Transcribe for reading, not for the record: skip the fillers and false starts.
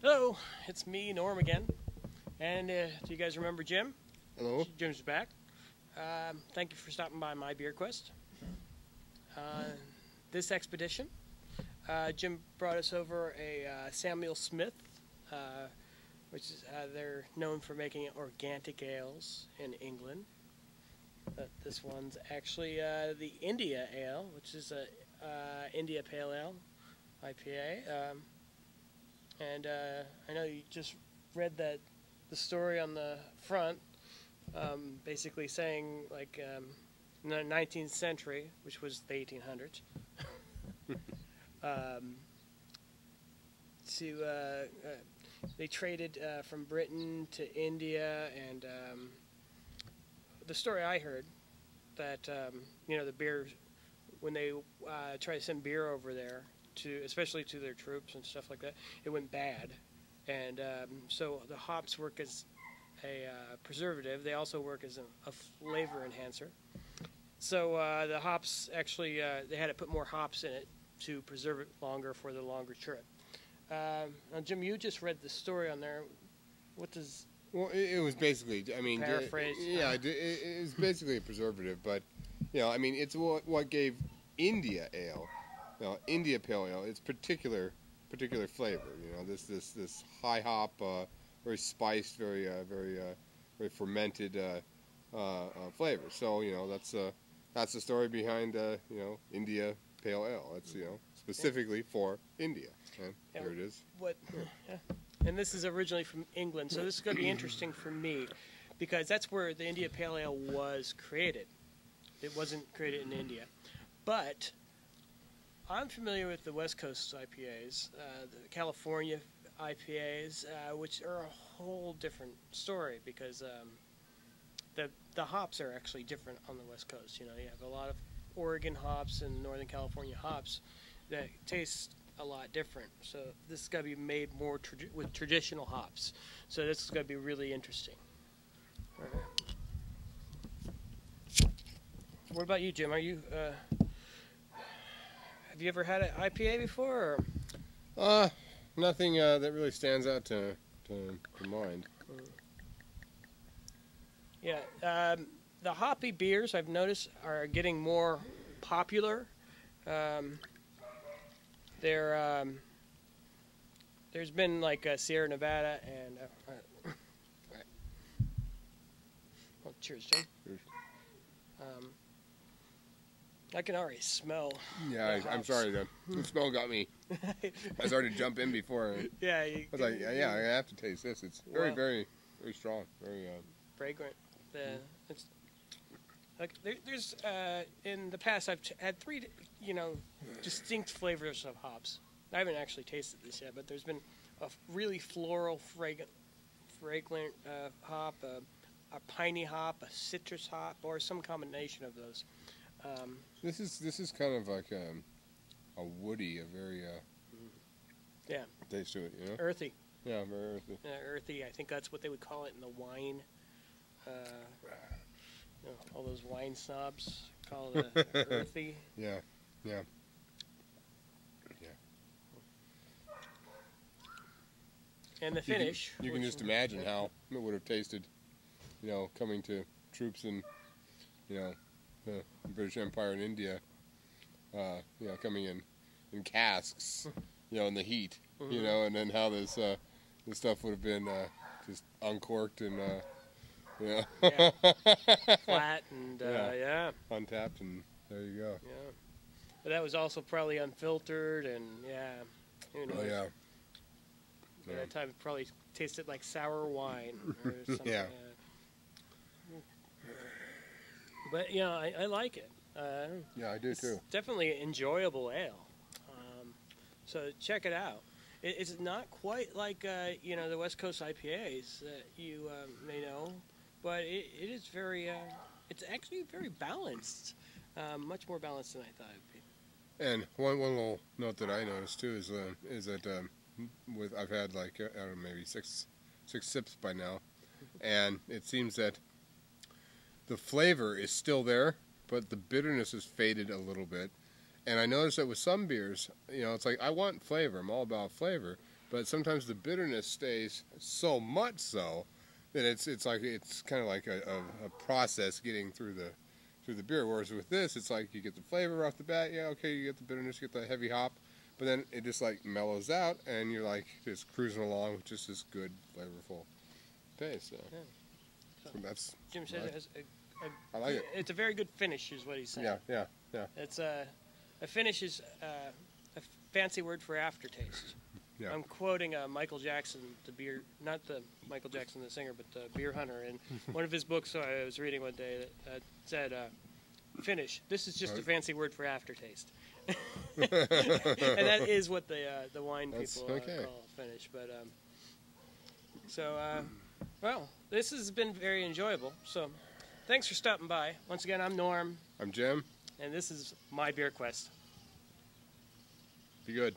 Hello, it's me, Norm, again. And do you guys remember Jim? Hello. Jim's back. Thank you for stopping by my Beer Quest. This expedition, Jim brought us over a Samuel Smith, which is they're known for making organic ales in England. But this one's actually the India Ale, which is a India Pale Ale IPA. And I know you just read the story on the front, basically saying like in the 19th century, which was the 1800s, they traded from Britain to India, and the story I heard that the beer, when they try to send beer over there, especially to their troops and stuff like that, it went bad. And so the hops work as a preservative. They also work as a flavor enhancer. So the hops actually, they had to put more hops in it to preserve it longer for the longer trip. Now, Jim, you just read the story on there. What does... Well, it was basically, paraphrase. It was basically a preservative, but, it's what gave India Ale, India Pale Ale, its particular flavor. This high hop, very spiced, very fermented flavor. So that's the story behind India Pale Ale. It's specifically for India. And there it is. And this is originally from England, so this is going to be interesting for me because that's where the India Pale Ale was created. It wasn't created in India, but I'm familiar with the West Coast IPAs, the California IPAs, which are a whole different story because the hops are actually different on the West Coast. You have a lot of Oregon hops and Northern California hops that taste a lot different. So this is going to be made more with traditional hops. So this is going to be really interesting. What about you, Jim? Are you... have you ever had an IPA before? Or? Nothing that really stands out to mind. Yeah, the hoppy beers I've noticed are getting more popular. There's been like Sierra Nevada and well, cheers, Jim. Cheers. I can already smell. Yeah, I'm sorry. The smell got me. I started to jump in before. Yeah, I was like, I have to taste this. It's very, very, very strong. Very fragrant. It's like there's in the past I've had three, distinct flavors of hops. I haven't actually tasted this yet, but there's been a really floral, fragrant hop, a piney hop, a citrus hop, or some combination of those. This is kind of like a woody, a very taste to it, Earthy. Yeah, very earthy. Earthy. I think that's what they would call it in the wine. All those wine snobs call it earthy. Yeah. And the finish. You can just imagine how it would have tasted, coming to troops in, the British Empire in India, coming in casks, in the heat, and then how this stuff would have been just uncorked and, flat and, untapped, and there you go. Yeah. But that was also probably unfiltered and, who knows. Oh, yeah. At that time, it probably tasted like sour wine or something. Yeah. But, I like it. Yeah, I do too. It's definitely an enjoyable ale. So check it out. It's not quite like, the West Coast IPAs that you may know, but it is very, it's actually very balanced. Much more balanced than I thought it would be. And one little note that I noticed too is that I've had like maybe six sips by now, and it seems that the flavor is still there, but the bitterness has faded a little bit. And I noticed that with some beers, it's like I want flavor. I'm all about flavor, but sometimes the bitterness stays so much so that it's kind of like a process getting through the beer. Whereas with this, it's like you get the flavor off the bat. Yeah, okay, you get the bitterness, you get the heavy hop, but then it just like mellows out, and you're like just cruising along with just this good, flavorful taste. So, So that's Jim says it has I like it. it's a very good finish, is what he's saying. Yeah. It's a finish is a fancy word for aftertaste. Yeah. I'm quoting Michael Jackson, not the Michael Jackson the singer, but the beer hunter, in one of his books I was reading one day that said, "Finish. This is just a fancy word for aftertaste," and that is what the wine people call finish. But well, this has been very enjoyable. So, thanks for stopping by. Once again, I'm Norm, I'm Jim. and this is My Beer Quest. Be good.